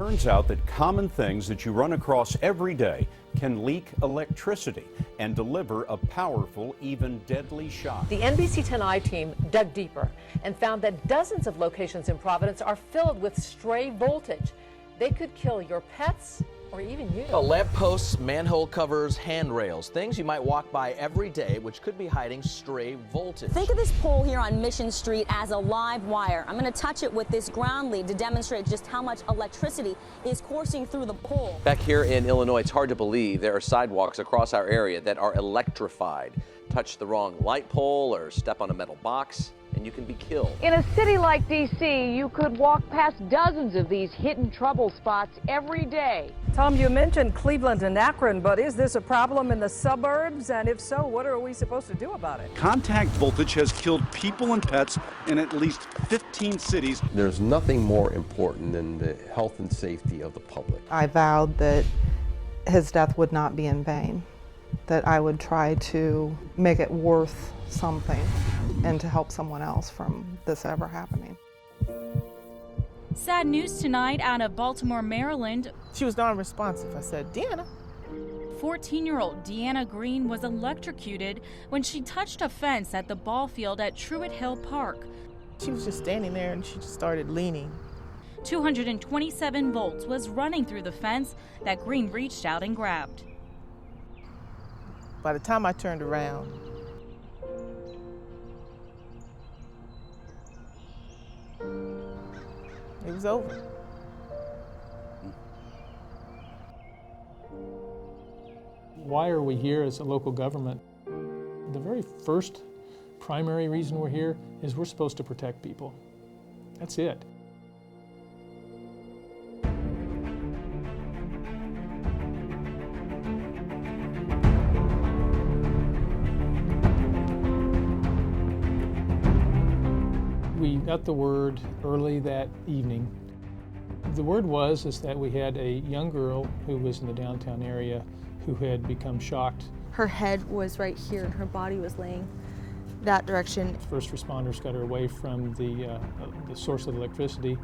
Turns out that common things that you run across every day can leak electricity and deliver a powerful, even deadly shock. The NBC 10i team dug deeper and found that dozens of locations in Providence are filled with stray voltage. They could kill your pets or even you. Lamp posts, manhole covers, handrails, things you might walk by every day which could be hiding stray voltage. Think of this pole here on Mission Street as a live wire. I'm going to touch it with this ground lead to demonstrate just how much electricity is coursing through the pole. Back here in Illinois, it's hard to believe there are sidewalks across our area that are electrified. Touch the wrong light pole or step on a metal box and you can be killed. In a city like D.C., you could walk past dozens of these hidden trouble spots every day. Tom, you mentioned Cleveland and Akron, but is this a problem in the suburbs? And if so, what are we supposed to do about it? Contact voltage has killed people and pets in at least 15 cities. There's nothing more important than the health and safety of the public. I vowed that his death would not be in vain, that I would try to make it worth something and to help someone else from this ever happening. Sad news tonight out of Baltimore, Maryland. She was non-responsive. I said, Deanna. 14-year-old Deanna Green was electrocuted when she touched a fence at the ball field at Truett Hill Park. She was just standing there and she just started leaning. 227 volts was running through the fence that Green reached out and grabbed. By the time I turned around, it was over. Why are we here as a local government? The very first primary reason we're here is we're supposed to protect people. That's it. We got the word early that evening. The word is that we had a young girl who was in the downtown area who had become shocked. Her head was right here and her body was laying that direction. First responders got her away from the source of electricity,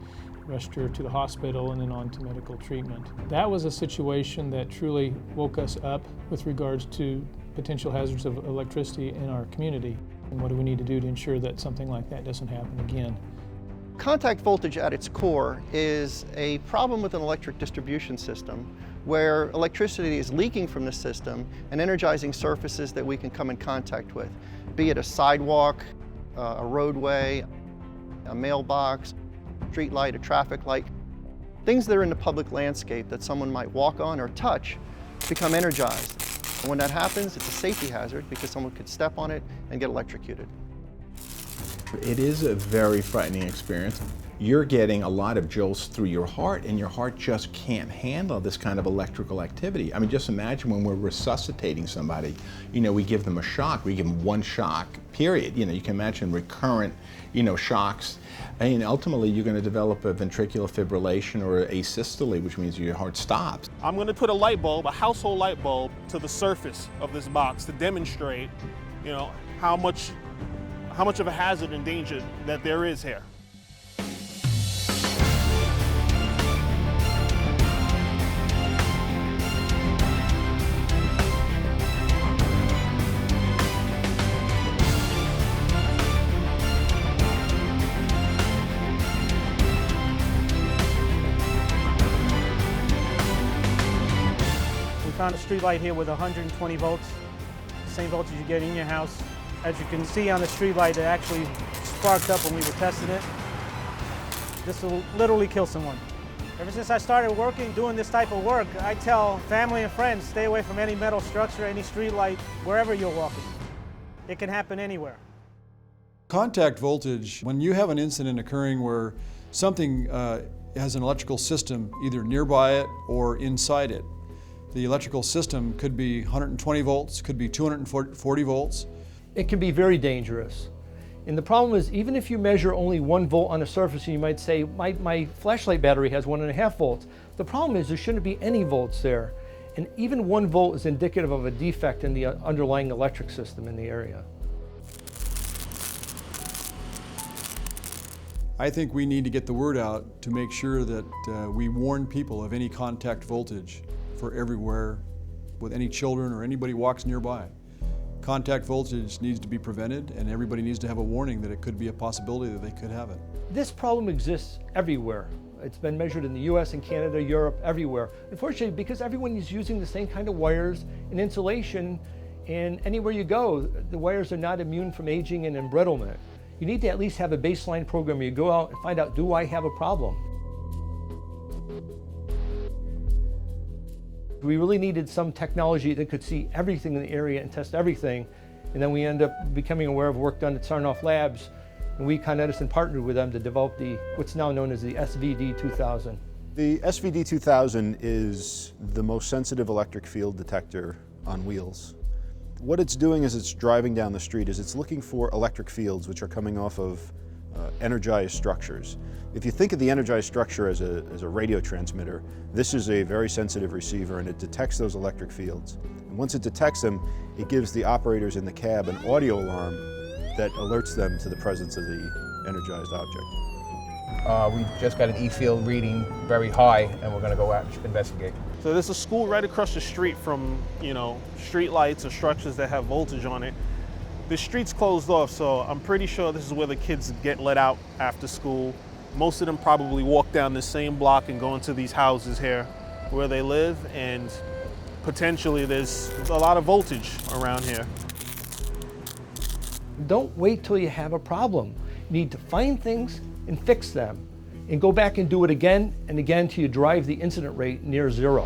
rushed her to the hospital and then on to medical treatment. That was a situation that truly woke us up with regards to potential hazards of electricity in our community. And what do we need to do to ensure that something like that doesn't happen again? Contact voltage at its core is a problem with an electric distribution system where electricity is leaking from the system and energizing surfaces that we can come in contact with, be it a sidewalk, a roadway, a mailbox, street light, a traffic light. Things that are in the public landscape that someone might walk on or touch become energized. And when that happens, it's a safety hazard because someone could step on it and get electrocuted. It is a very frightening experience. You're getting a lot of jolts through your heart, and your heart just can't handle this kind of electrical activity. I mean, just imagine when we're resuscitating somebody, we give them a shock, we give them one shock, period. You can imagine recurrent, shocks. And ultimately, you're going to develop a ventricular fibrillation or asystole, which means your heart stops. I'm going to put a light bulb, a household light bulb, to the surface of this box to demonstrate, how much of a hazard and danger that there is here. We found a street light here with 120 volts, same voltage you get in your house. As you can see on the street light, it actually sparked up when we were testing it. This will literally kill someone. Ever since I started doing this type of work, I tell family and friends, stay away from any metal structure, any street light, wherever you're walking. It can happen anywhere. Contact voltage, when you have an incident occurring where something has an electrical system either nearby it or inside it, the electrical system could be 120 volts, could be 240 volts. It can be very dangerous. And the problem is, even if you measure only 1 volt on a surface, and you might say, my flashlight battery has 1.5 volts. The problem is there shouldn't be any volts there. And even 1 volt is indicative of a defect in the underlying electric system in the area. I think we need to get the word out to make sure that we warn people of any contact voltage for everywhere with any children or anybody walks nearby. Contact voltage needs to be prevented, and everybody needs to have a warning that it could be a possibility that they could have it. This problem exists everywhere. It's been measured in the US and Canada, Europe, everywhere. Unfortunately, because everyone is using the same kind of wires and insulation, and anywhere you go, the wires are not immune from aging and embrittlement. You need to at least have a baseline program where you go out and find out, do I have a problem? We really needed some technology that could see everything in the area and test everything, and then we end up becoming aware of work done at Sarnoff Labs, and we, Con Edison, partnered with them to develop what's now known as the SVD-2000. The SVD-2000 is the most sensitive electric field detector on wheels. What it's doing as it's driving down the street is it's looking for electric fields which are coming off of energized structures. If you think of the energized structure as a radio transmitter, this is a very sensitive receiver, and it detects those electric fields. And once it detects them, it gives the operators in the cab an audio alarm that alerts them to the presence of the energized object. We just got an E-field reading very high, and we're going to go out and investigate. So there's a school right across the street from, street lights or structures that have voltage on it. The street's closed off, so I'm pretty sure this is where the kids get let out after school. Most of them probably walk down the same block and go into these houses here where they live, and potentially there's a lot of voltage around here. Don't wait till you have a problem. You need to find things and fix them, and go back and do it again and again till you drive the incident rate near zero.